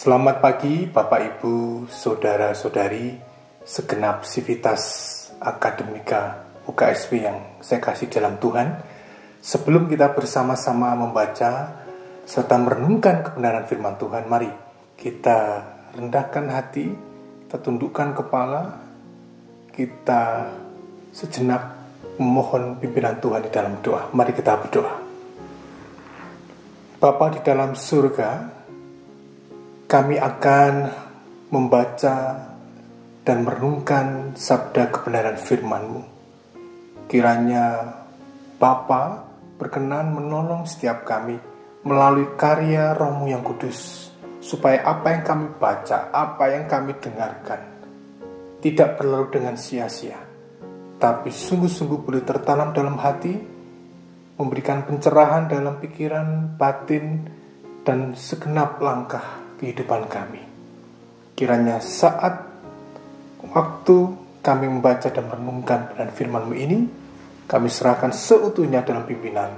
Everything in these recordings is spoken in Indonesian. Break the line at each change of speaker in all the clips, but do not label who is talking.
Selamat pagi Bapak Ibu, Saudara-saudari, segenap sivitas akademika UKSW yang saya kasih dalam Tuhan. Sebelum kita bersama-sama membaca serta merenungkan kebenaran firman Tuhan, mari kita rendahkan hati, kita tundukkan kepala, kita sejenak memohon pimpinan Tuhan di dalam doa. Mari kita berdoa. Bapa di dalam surga, kami akan membaca dan merenungkan sabda kebenaran firman-Mu. Kiranya Bapa berkenan menolong setiap kami melalui karya Roh-Mu yang kudus, supaya apa yang kami baca, apa yang kami dengarkan, tidak berlalu dengan sia-sia, tapi sungguh-sungguh boleh tertanam dalam hati, memberikan pencerahan dalam pikiran, batin, dan segenap langkah kehidupan kami. Kiranya saat waktu kami membaca dan merenungkan kebenaran firman-Mu ini, kami serahkan seutuhnya dalam pimpinan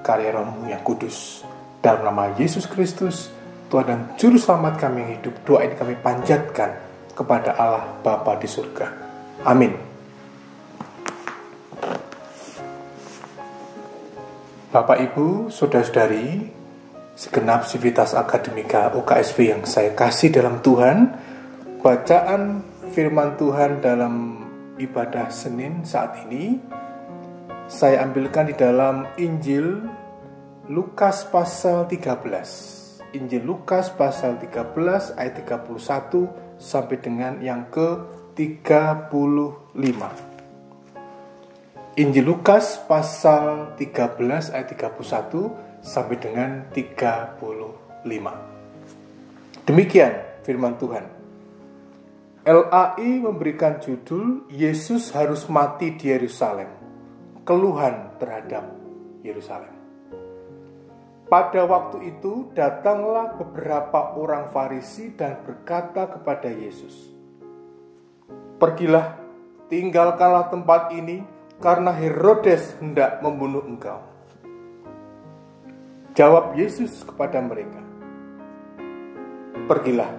karya Roh-Mu yang kudus. Dalam nama Yesus Kristus, Tuhan dan Juru Selamat kami yang hidup, doa ini kami panjatkan kepada Allah Bapa di surga. Amin. Bapak Ibu, Saudara-saudari, segenap sivitas akademika UKSW yang saya kasih dalam Tuhan, bacaan firman Tuhan dalam ibadah Senin saat ini saya ambilkan di dalam Injil Lukas pasal 13. Injil Lukas pasal 13 ayat 31 sampai dengan yang ke-35. Injil Lukas pasal 13 ayat 31 sampai dengan 35. Demikian firman Tuhan. LAI memberikan judul Yesus harus mati di Yerusalem. Keluhan terhadap Yerusalem. Pada waktu itu datanglah beberapa orang Farisi dan berkata kepada Yesus, "Pergilah, tinggalkanlah tempat ini, karena Herodes hendak membunuh engkau." Jawab Yesus kepada mereka, "Pergilah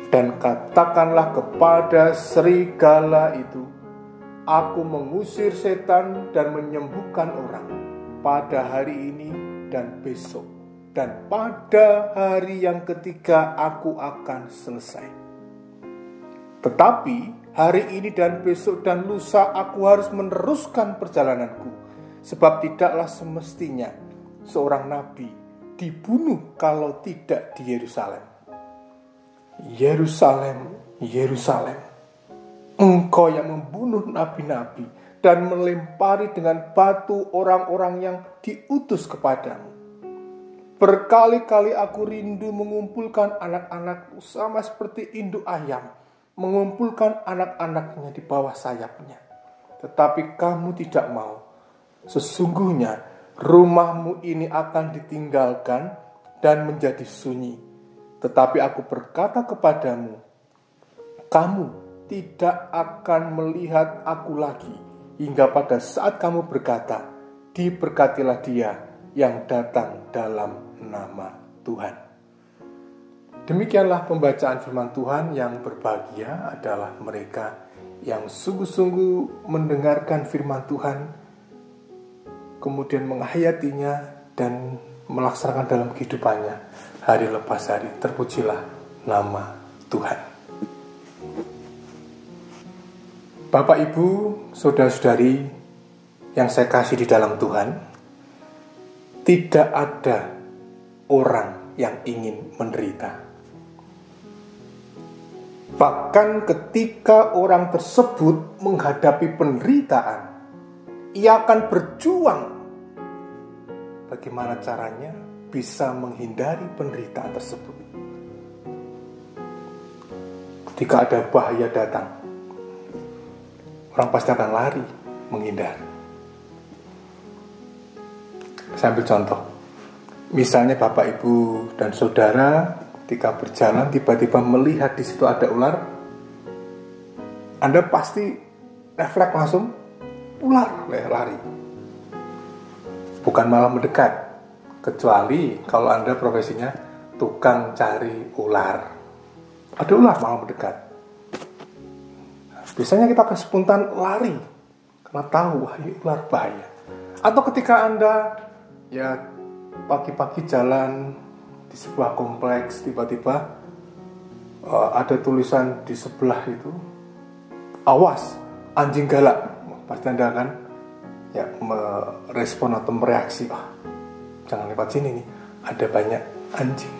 dan katakanlah kepada serigala itu, aku mengusir setan dan menyembuhkan orang pada hari ini dan besok, dan pada hari yang ketiga aku akan selesai. Tetapi hari ini dan besok dan lusa aku harus meneruskan perjalananku, sebab tidaklah semestinya seorang nabi dibunuh kalau tidak di Yerusalem. Yerusalem, Yerusalem, engkau yang membunuh nabi-nabi dan melempari dengan batu orang-orang yang diutus kepadamu. Berkali-kali aku rindu mengumpulkan anak-anakku sama seperti induk ayam mengumpulkan anak-anaknya di bawah sayapnya. Tetapi kamu tidak mau. Sesungguhnya rumahmu ini akan ditinggalkan dan menjadi sunyi. Tetapi aku berkata kepadamu, kamu tidak akan melihat aku lagi, hingga pada saat kamu berkata, diberkatilah dia yang datang dalam nama Tuhan." Demikianlah pembacaan firman Tuhan. Yang berbahagia adalah mereka yang sungguh-sungguh mendengarkan firman Tuhan, kemudian menghayatinya dan melaksanakan dalam kehidupannya hari lepas hari. Terpujilah nama Tuhan. Bapak, Ibu, saudara-saudari yang saya kasih di dalam Tuhan, tidak ada orang yang ingin menderita. Bahkan ketika orang tersebut menghadapi penderitaan, ia akan berjuang bagaimana caranya bisa menghindari penderitaan tersebut. Ketika ada bahaya datang, orang pasti akan lari menghindar. Saya ambil contoh. Misalnya Bapak, Ibu, dan Saudara ketika berjalan tiba-tiba melihat di situ ada ular, Anda pasti refleks langsung ular, lari. Bukan malah mendekat. Kecuali kalau Anda profesinya tukang cari ular. Ada ular malah mendekat. Biasanya kita akan spontan lari karena tahu ini ular bahaya. Atau ketika Anda pagi-pagi jalan di sebuah kompleks, tiba-tiba ada tulisan di sebelah itu, "Awas, anjing galak." Pasti Anda akan merespon atau mereaksi, jangan lewat sini nih, ada banyak anjing.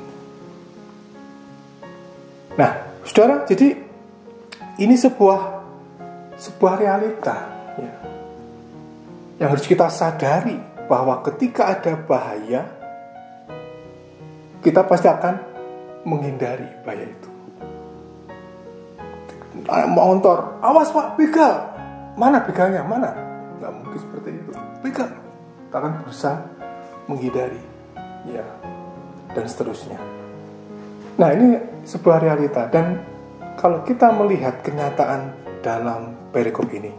Nah, saudara, jadi ini sebuah realita yang harus kita sadari, bahwa ketika ada bahaya, kita pasti akan menghindari bahaya itu. Motor, "Awas Pak, begal." Mana begalnya? Mana? Nggak mungkin seperti itu. Begal. Kita akan berusaha menghindari, dan seterusnya. Nah, ini sebuah realita. Dan kalau kita melihat kenyataan dalam perikop ini,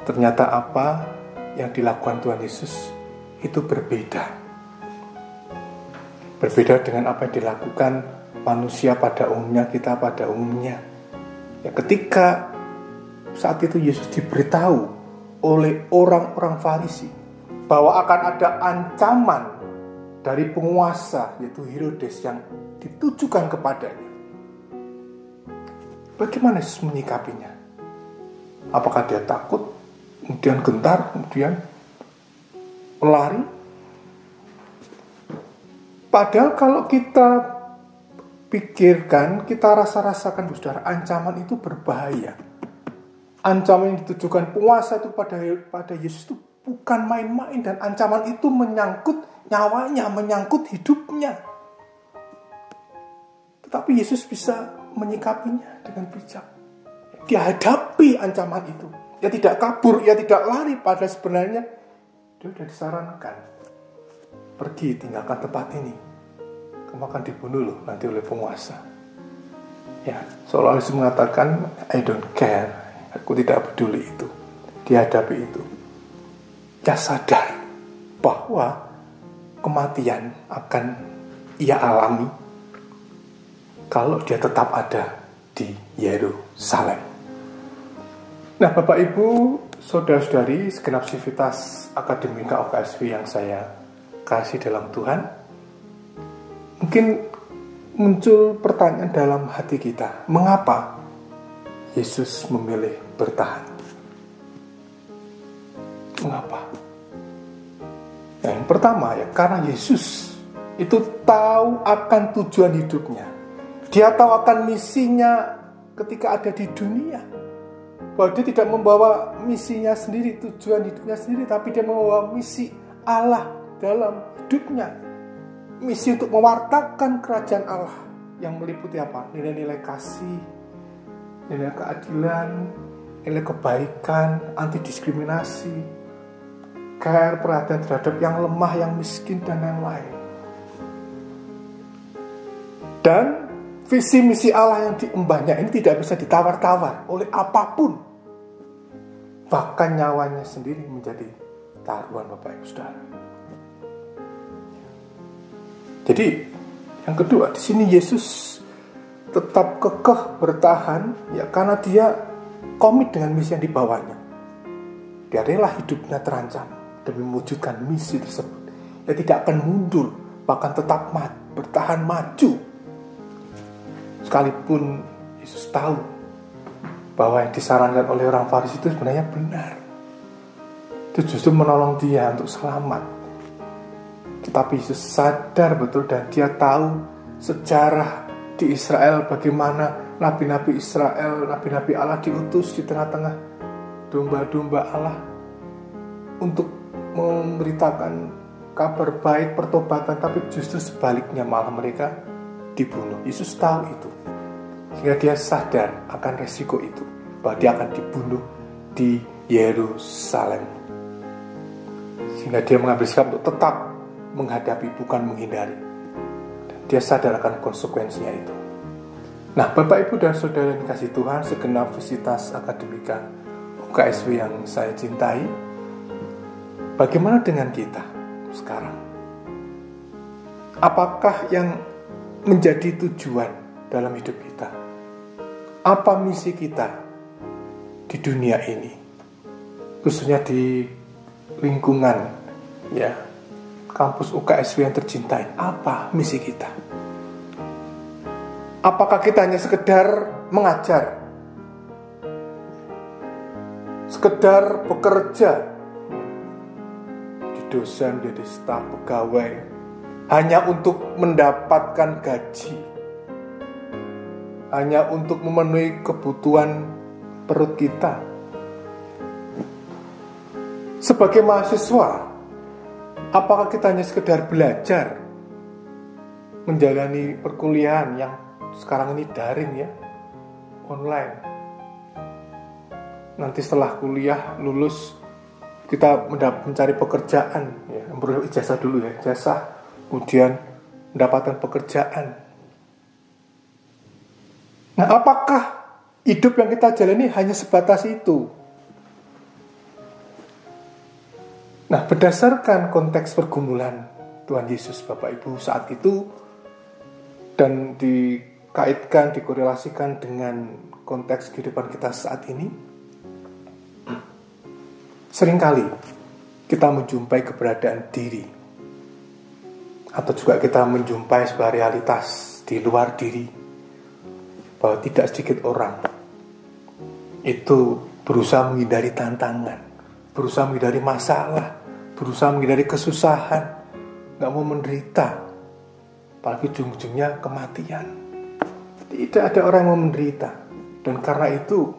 ternyata apa yang dilakukan Tuhan Yesus itu berbeda. Berbeda dengan apa yang dilakukan manusia pada umumnya, kita pada umumnya. Ketika saat itu Yesus diberitahu oleh orang-orang Farisi bahwa akan ada ancaman dari penguasa, yaitu Herodes, yang ditujukan kepadanya. Bagaimana Yesus menyikapinya? Apakah dia takut? kemudian gentar, kemudian lari. Padahal kalau kita pikirkan, kita rasakan, saudara, ancaman itu berbahaya. Ancaman yang ditujukan penguasa itu pada Yesus itu bukan main-main, dan ancaman itu menyangkut nyawanya, menyangkut hidupnya. Tetapi Yesus bisa menyikapinya dengan bijak. Dia hadapi ancaman itu. Dia tidak kabur, dia tidak lari. Padahal sebenarnya dia sudah disarankan, pergi, tinggalkan tempat ini. Kamu akan dibunuh loh nanti oleh penguasa. Ya, seolah-olah Yesus mengatakan, I don't care. Aku tidak peduli itu. Dia hadapi itu. Dia sadar bahwa kematian akan ia alami kalau dia tetap ada di Yerusalem. Nah, Bapak Ibu, saudara-saudari, segenap sivitas akademika OKSW yang saya kasih dalam Tuhan, mungkin muncul pertanyaan dalam hati kita, mengapa Yesus memilih bertahan? Mengapa? Yang pertama ya, karena Yesus itu tahu akan tujuan hidupnya. Dia tahu akan misinya ketika ada di dunia. Bahwa dia tidak membawa misinya sendiri, tujuan hidupnya sendiri, tapi dia membawa misi Allah dalam hidupnya. Misi untuk mewartakan kerajaan Allah yang meliputi apa? Nilai-nilai kasih, nilai keadilan, nilai kebaikan, anti diskriminasi, care, perhatian terhadap yang lemah, yang miskin, dan lain-lain. Dan visi misi Allah yang diembannya ini tidak bisa ditawar-tawar oleh apapun. Bahkan nyawanya sendiri menjadi taruhan, Bapak Ibu Saudara. Jadi yang kedua, di sini Yesus tetap kekeh bertahan ya karena dia komit dengan misi yang dibawanya. Dia rela hidupnya terancam demi mewujudkan misi tersebut. Dia tidak akan mundur, bahkan tetap bertahan maju. Sekalipun Yesus tahu bahwa yang disarankan oleh orang Farisi itu sebenarnya benar. Itu justru menolong dia untuk selamat. Tetapi Yesus sadar betul dan dia tahu sejarah di Israel, bagaimana nabi-nabi Israel, nabi-nabi Allah diutus di tengah-tengah domba-domba Allah untuk memberitakan kabar baik, pertobatan, tapi justru sebaliknya malah mereka dibunuh. Yesus tahu itu, sehingga dia sadar akan resiko itu, bahwa dia akan dibunuh di Yerusalem. Sehingga dia mengambil sikap untuk tetap menghadapi, bukan menghindari. Dan dia sadar akan konsekuensinya itu. Nah, Bapak, Ibu, dan Saudara yang dikasihi Tuhan, segenap visitas akademika UKSW yang saya cintai, bagaimana dengan kita sekarang? Apakah yang menjadi tujuan dalam hidup kita? Apa misi kita di dunia ini? Khususnya di lingkungan ya kampus UKSW yang tercintai. Apa misi kita? Apakah kita hanya sekedar mengajar? Sekedar bekerja? Di dosen, jadi staf, pegawai, hanya untuk mendapatkan gaji, hanya untuk memenuhi kebutuhan perut kita. Sebagai mahasiswa, apakah kita hanya sekedar belajar, menjalani perkuliahan yang sekarang ini daring ya, online. Nanti setelah kuliah lulus, kita mencari pekerjaan ya, memperoleh ijazah dulu ya, ijazah, kemudian mendapatkan pekerjaan. Nah, apakah hidup yang kita jalani hanya sebatas itu? Nah, berdasarkan konteks pergumulan Tuhan Yesus Bapak Ibu saat itu, dan dikaitkan, dikorelasikan dengan konteks kehidupan kita saat ini, seringkali kita menjumpai keberadaan diri, atau juga kita menjumpai sebuah realitas di luar diri, bahwa tidak sedikit orang itu berusaha menghindari tantangan, berusaha menghindari masalah, berusaha menghindari kesusahan, nggak mau menderita, apalagi ujung-ujungnya kematian. Tidak ada orang yang mau menderita. Dan karena itu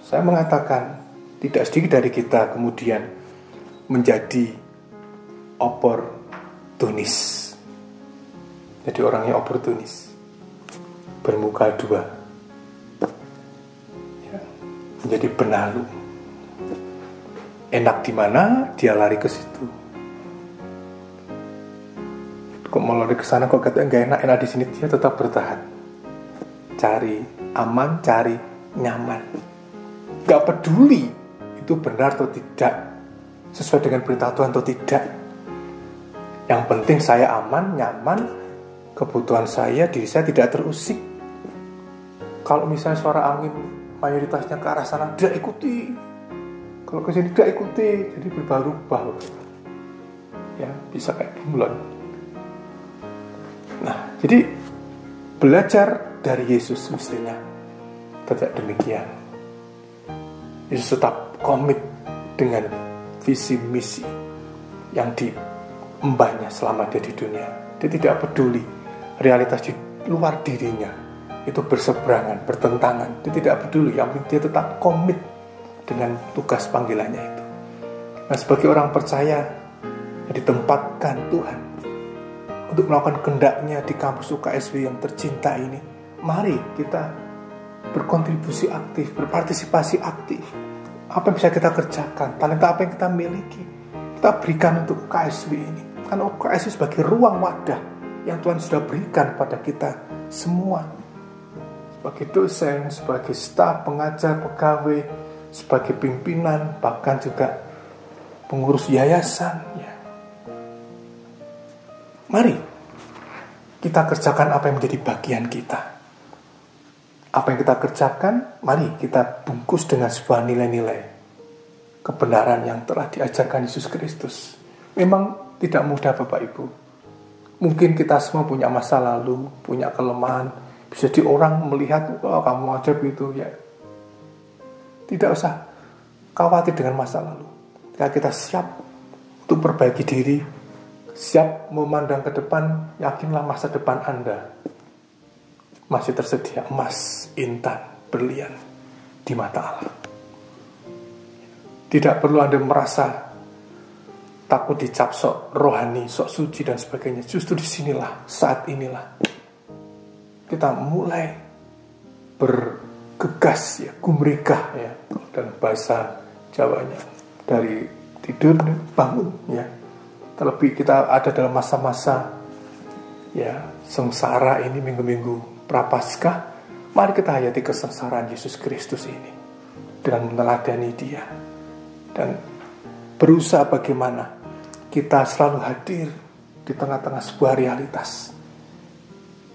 saya mengatakan tidak sedikit dari kita kemudian menjadi oportunis. Jadi orangnya oportunis, bermuka dua, ya, menjadi benalu. Enak di mana dia lari ke situ. Kok mau lari ke sana, kok katanya nggak enak di sini, dia tetap bertahan. Cari aman, cari nyaman. Gak peduli itu benar atau tidak, sesuai dengan perintah Tuhan atau tidak. Yang penting saya aman, nyaman, kebutuhan saya, diri saya tidak terusik. Kalau misalnya suara angin mayoritasnya ke arah sana, dia ikuti. Kalau ke sini dia ikuti, jadi berubah-ubah. Ya, bisa kayak bunglon. Nah, jadi belajar dari Yesus mestinya tidak demikian. Yesus tetap komit dengan visi misi yang diembannya selama dia di dunia. Dia tidak peduli realitas di luar dirinya itu berseberangan, bertentangan. Dia tidak peduli, yang penting dia tetap komit dengan tugas panggilannya itu. Nah, sebagai orang percaya yang ditempatkan Tuhan untuk melakukan kehendaknya di kampus UKSW yang tercinta ini, mari kita berkontribusi aktif, berpartisipasi aktif. Apa yang bisa kita kerjakan, talenta apa yang kita miliki, kita berikan untuk UKSW ini. Karena UKSW sebagai ruang wadah yang Tuhan sudah berikan pada kita semua. Sebagai dosen, sebagai staf, pengajar, pegawai, sebagai pimpinan, bahkan juga pengurus yayasan. Ya. Mari kita kerjakan apa yang menjadi bagian kita. Apa yang kita kerjakan, mari kita bungkus dengan sebuah nilai-nilai kebenaran yang telah diajarkan Yesus Kristus. Memang tidak mudah Bapak Ibu. Mungkin kita semua punya masa lalu, punya kelemahan. Bisa di orang melihat, oh kamu ajaib itu. Ya. Tidak usah khawatir dengan masa lalu. Jika kita siap untuk perbaiki diri, siap memandang ke depan, yakinlah masa depan Anda masih tersedia emas, intan, berlian di mata Allah. Tidak perlu Anda merasa takut dicap sok rohani, sok suci dan sebagainya. Justru disinilah, saat inilah kita mulai bergegas, ya, gumregah, ya, dalam bahasa Jawanya, dari tidur bangun, ya. Terlebih kita ada dalam masa-masa, ya, sengsara ini, minggu-minggu Prapaskah. Mari kita hayati kesengsaraan Yesus Kristus ini dengan meneladani Dia dan berusaha bagaimana kita selalu hadir di tengah-tengah sebuah realitas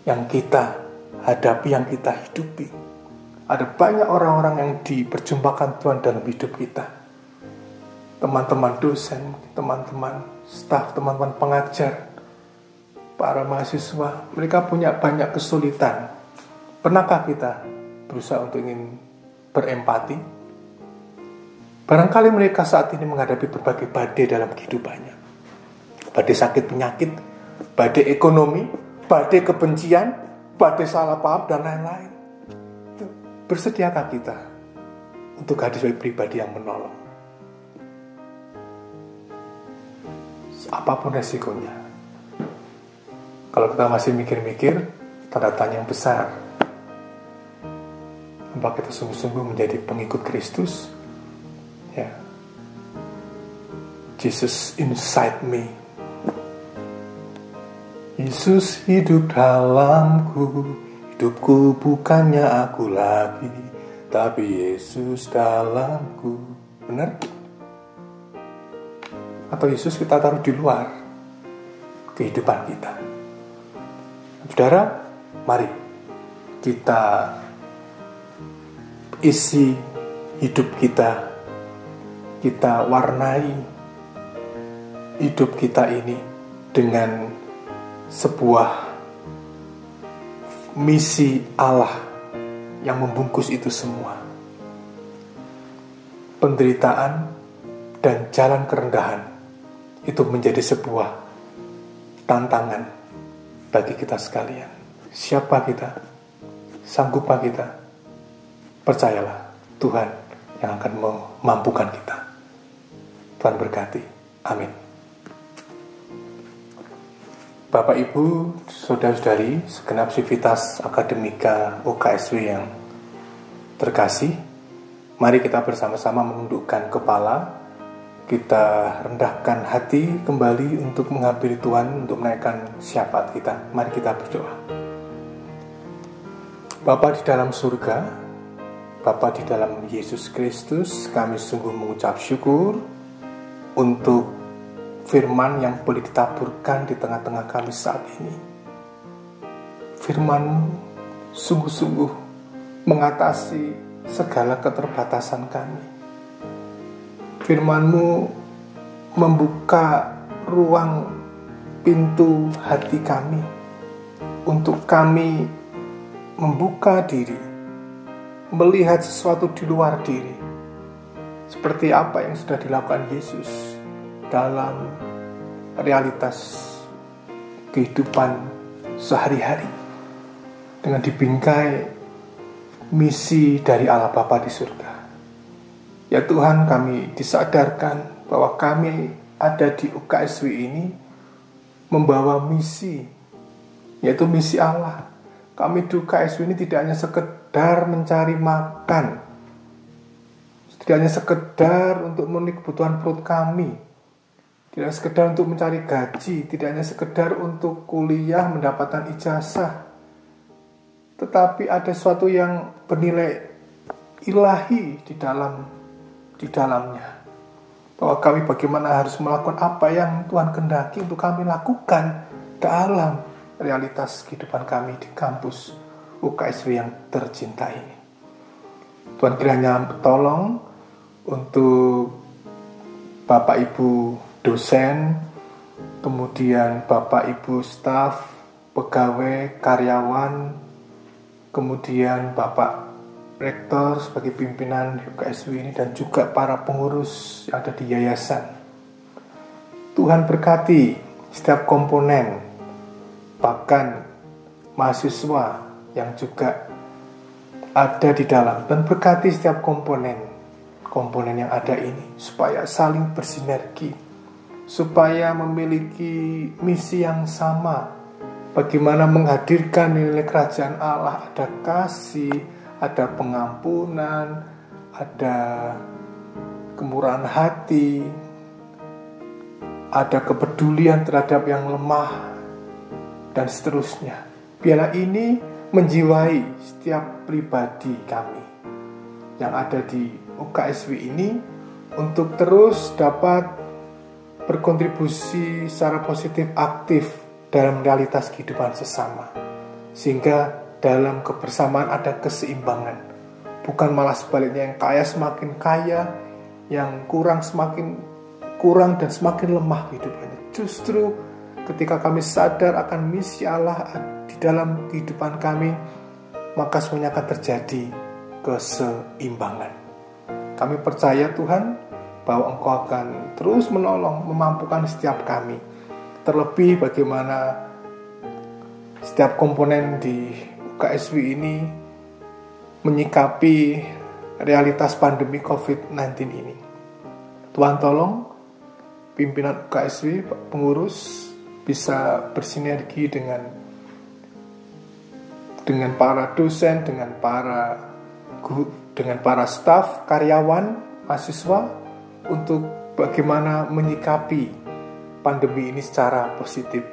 yang kita hadapi, yang kita hidupi. Ada banyak orang-orang yang diperjumpakan Tuhan dalam hidup kita. Teman-teman dosen, teman-teman staf, teman-teman pengajar, para mahasiswa, mereka punya banyak kesulitan. Pernahkah kita berusaha untuk ingin berempati? Barangkali mereka saat ini menghadapi berbagai badai dalam kehidupannya. Badai sakit penyakit, badai ekonomi, badai kebencian, badai salah paham, dan lain-lain. Bersediakah kita untuk hadir sebagai pribadi yang menolong? Apapun resikonya. Kalau kita masih mikir-mikir, tanda tanya yang besar. Apakah kita sungguh-sungguh menjadi pengikut Kristus? Ya. Jesus inside me. Yesus hidup dalamku. Hidupku bukannya aku lagi, tapi Yesus dalamku. Benar? Atau Yesus kita taruh di luar kehidupan kita? Saudara, mari kita isi hidup kita, kita warnai hidup kita ini dengan sebuah misi Allah yang membungkus itu semua. penderitaan, dan jalan kerendahan itu menjadi sebuah tantangan bagi kita sekalian. Siapa kita? Sanggupkah kita? Percayalah, Tuhan yang akan memampukan kita. Tuhan berkati. Amin. Bapak, Ibu, saudara-saudari, segenap sivitas akademika UKSW yang terkasih, mari kita bersama-sama menundukkan kepala, kita rendahkan hati kembali untuk menghampiri Tuhan, untuk menaikkan syafaat kita. Mari kita berdoa. Bapa di dalam surga, Bapa di dalam Yesus Kristus, kami sungguh mengucap syukur untuk firman yang boleh ditaburkan di tengah-tengah kami saat ini. Firman sungguh-sungguh mengatasi segala keterbatasan kami. Firman-Mu membuka ruang pintu hati kami untuk kami membuka diri, melihat sesuatu di luar diri, seperti apa yang sudah dilakukan Yesus dalam realitas kehidupan sehari-hari, dengan dibingkai misi dari Allah Bapa di surga. Ya Tuhan, kami disadarkan bahwa kami ada di UKSW ini membawa misi, yaitu misi Allah. Kami di UKSW ini tidak hanya sekedar mencari makan, tidak hanya sekedar untuk memenuhi kebutuhan perut kami, tidak hanya sekedar untuk mencari gaji, tidak hanya sekedar untuk kuliah mendapatkan ijazah, tetapi ada sesuatu yang bernilai ilahi di dalamnya. Bahwa kami bagaimana harus melakukan apa yang Tuhan kehendaki untuk kami lakukan dalam realitas kehidupan kami di kampus UKSW yang tercinta ini. Tuhan kiranya tolong untuk Bapak Ibu dosen, kemudian Bapak Ibu staf, pegawai, karyawan, kemudian Bapak Rektor sebagai pimpinan UKSW ini, dan juga para pengurus yang ada di yayasan. Tuhan berkati setiap komponen, bahkan mahasiswa yang juga ada di dalam, dan berkati setiap komponen yang ada ini, supaya saling bersinergi, supaya memiliki misi yang sama. Bagaimana menghadirkan nilai kerajaan Allah, ada kasih, ada pengampunan, ada kemurahan hati, ada kepedulian terhadap yang lemah, dan seterusnya. Biarlah ini menjiwai setiap pribadi kami yang ada di UKSW ini untuk terus dapat berkontribusi secara positif, aktif dalam realitas kehidupan sesama, sehingga dalam kebersamaan ada keseimbangan, bukan malah sebaliknya, yang kaya semakin kaya, yang kurang semakin kurang, dan semakin lemah kehidupannya. Justru ketika kami sadar akan misi Allah di dalam kehidupan kami, maka semuanya akan terjadi keseimbangan. Kami percaya Tuhan bahwa Engkau akan terus menolong, memampukan setiap kami. Terlebih bagaimana setiap komponen di UKSW ini menyikapi realitas pandemi COVID-19 ini. Tuhan tolong pimpinan UKSW, pengurus bisa bersinergi dengan para dosen, dengan para guru, dengan para staf, karyawan, mahasiswa, untuk bagaimana menyikapi pandemi ini secara positif.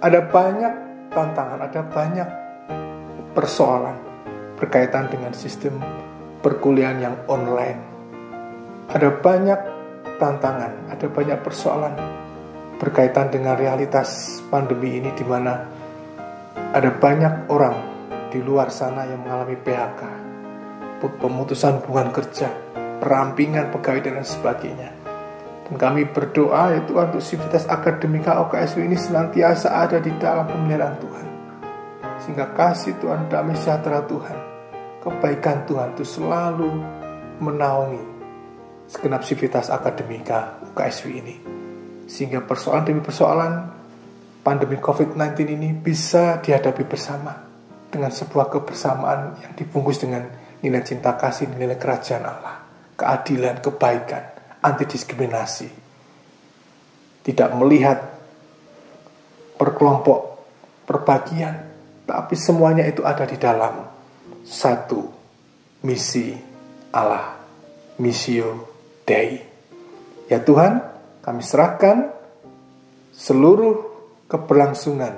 Ada banyak tantangan, ada banyak persoalan berkaitan dengan sistem perkuliahan yang online. Ada banyak tantangan, ada banyak persoalan berkaitan dengan realitas pandemi ini, di mana ada banyak orang di luar sana yang mengalami PHK, pemutusan hubungan kerja, perampingan pegawai, dan sebagainya. Dan kami berdoa ya Tuhan, untuk sivitas akademika UKSW ini senantiasa ada di dalam pemeliharaan Tuhan, sehingga kasih Tuhan, damai sejahtera Tuhan, kebaikan Tuhan itu selalu menaungi segenap sivitas akademika UKSW ini, sehingga persoalan demi persoalan pandemi COVID-19 ini bisa dihadapi bersama dengan sebuah kebersamaan yang dibungkus dengan nilai cinta kasih, nilai kerajaan Allah, keadilan, kebaikan, anti diskriminasi, tidak melihat perkelompok, perbagian, tapi semuanya itu ada di dalam satu misi Allah, Missio Dei. Ya Tuhan, kami serahkan seluruh keberlangsungan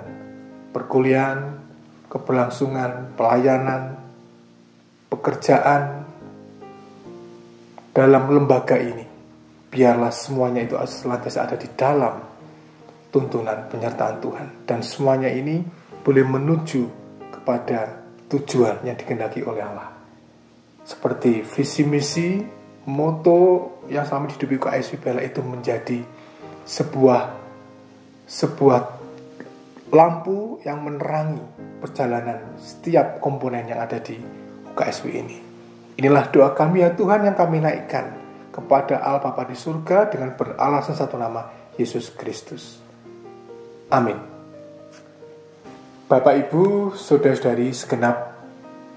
perkuliahan, keberlangsungan pelayanan, pekerjaan dalam lembaga ini. Biarlah semuanya itu senantiasa ada di dalam tuntunan penyertaan Tuhan, dan semuanya ini boleh menuju kepada tujuan yang dikehendaki oleh Allah. Seperti visi misi, moto yang selama dihidupi UKSW Bela itu menjadi sebuah lampu yang menerangi perjalanan setiap komponen yang ada di UKSW ini. Inilah doa kami ya Tuhan yang kami naikkan kepada Allah Bapa di surga dengan beralasan satu nama, Yesus Kristus. Amin. Bapak Ibu, saudara-saudari segenap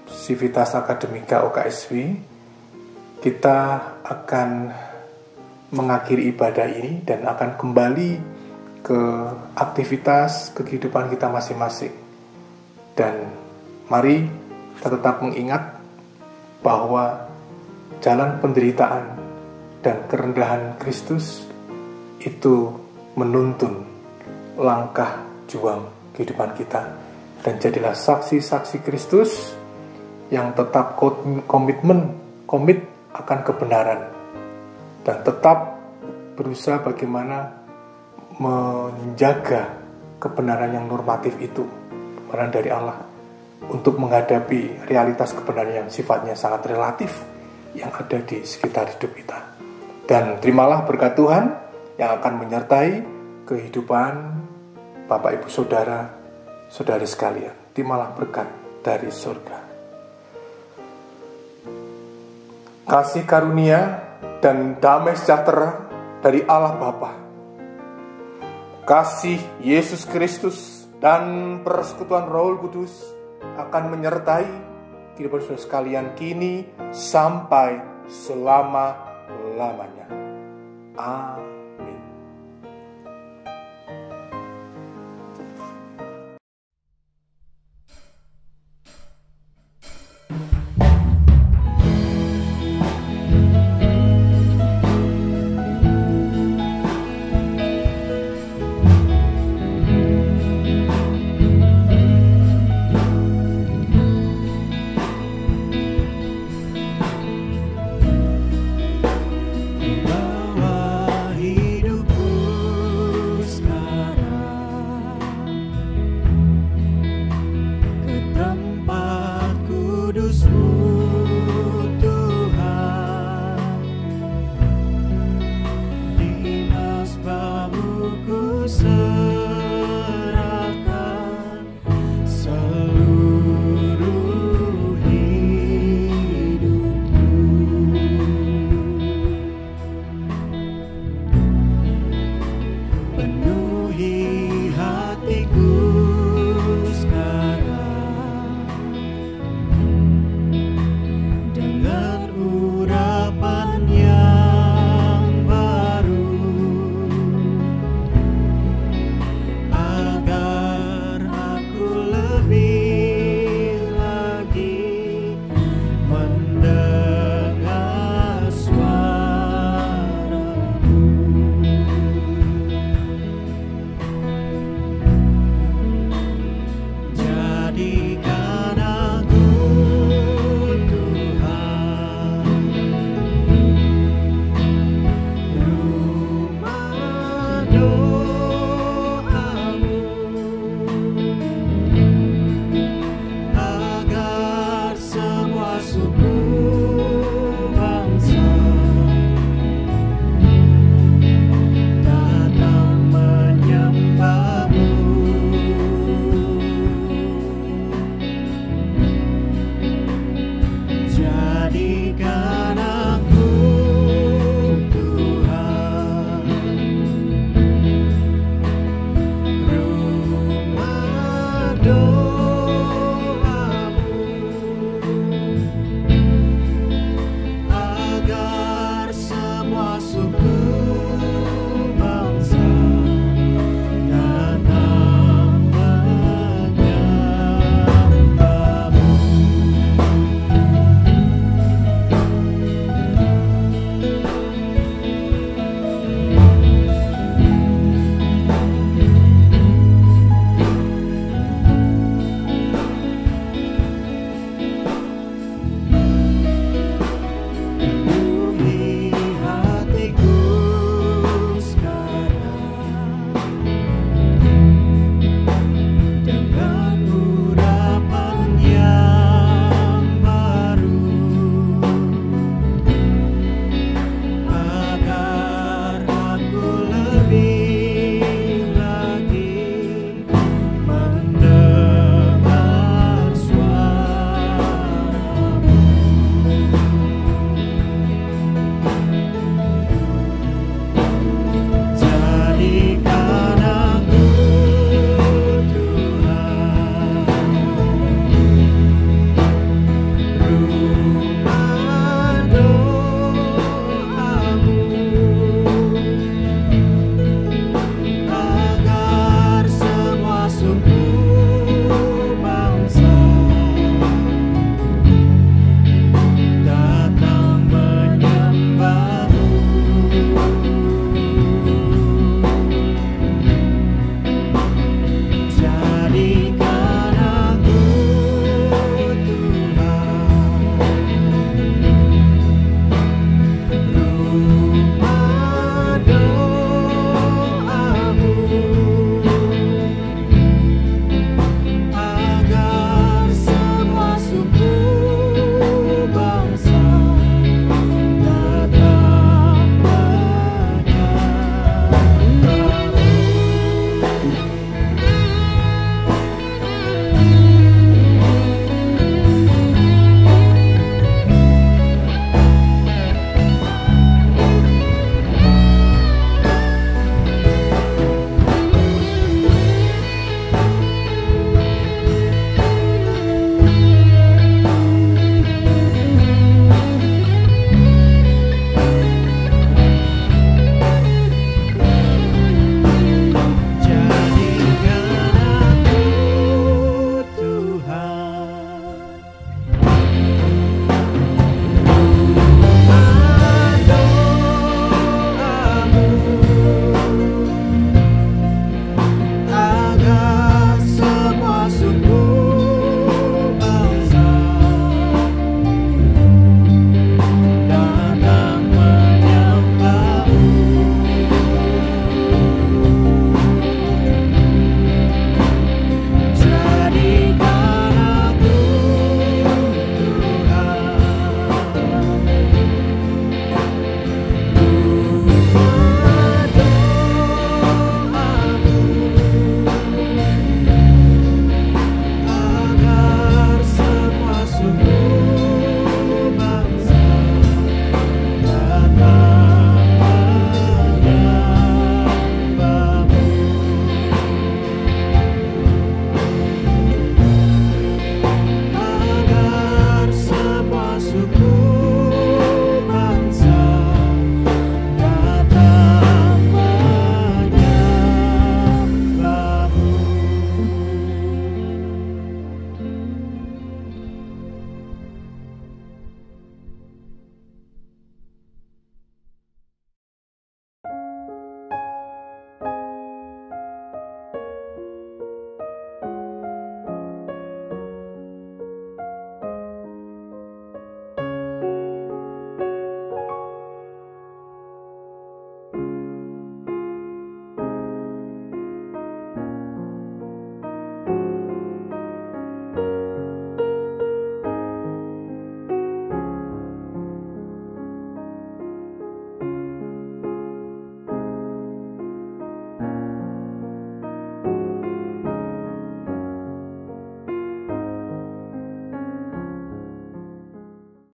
sivitas akademika UKSW, kita akan mengakhiri ibadah ini dan akan kembali ke aktivitas kehidupan kita masing-masing. Dan mari kita tetap mengingat bahwa jalan penderitaan dan kerendahan Kristus itu menuntun langkah juang kehidupan kita, dan jadilah saksi-saksi Kristus yang tetap komit akan kebenaran, dan tetap berusaha bagaimana menjaga kebenaran yang normatif itu, kebenaran dari Allah, untuk menghadapi realitas kebenaran yang sifatnya sangat relatif yang ada di sekitar hidup kita. Dan terimalah berkat Tuhan yang akan menyertai kehidupan Bapak Ibu Saudara, saudari sekalian. Terimalah berkat dari surga. Kasih karunia dan damai sejahtera dari Allah Bapa, kasih Yesus Kristus, dan persekutuan Roh Kudus akan menyertai kehidupan saudara sekalian kini sampai selama-lamanya. Amin.
Jadikan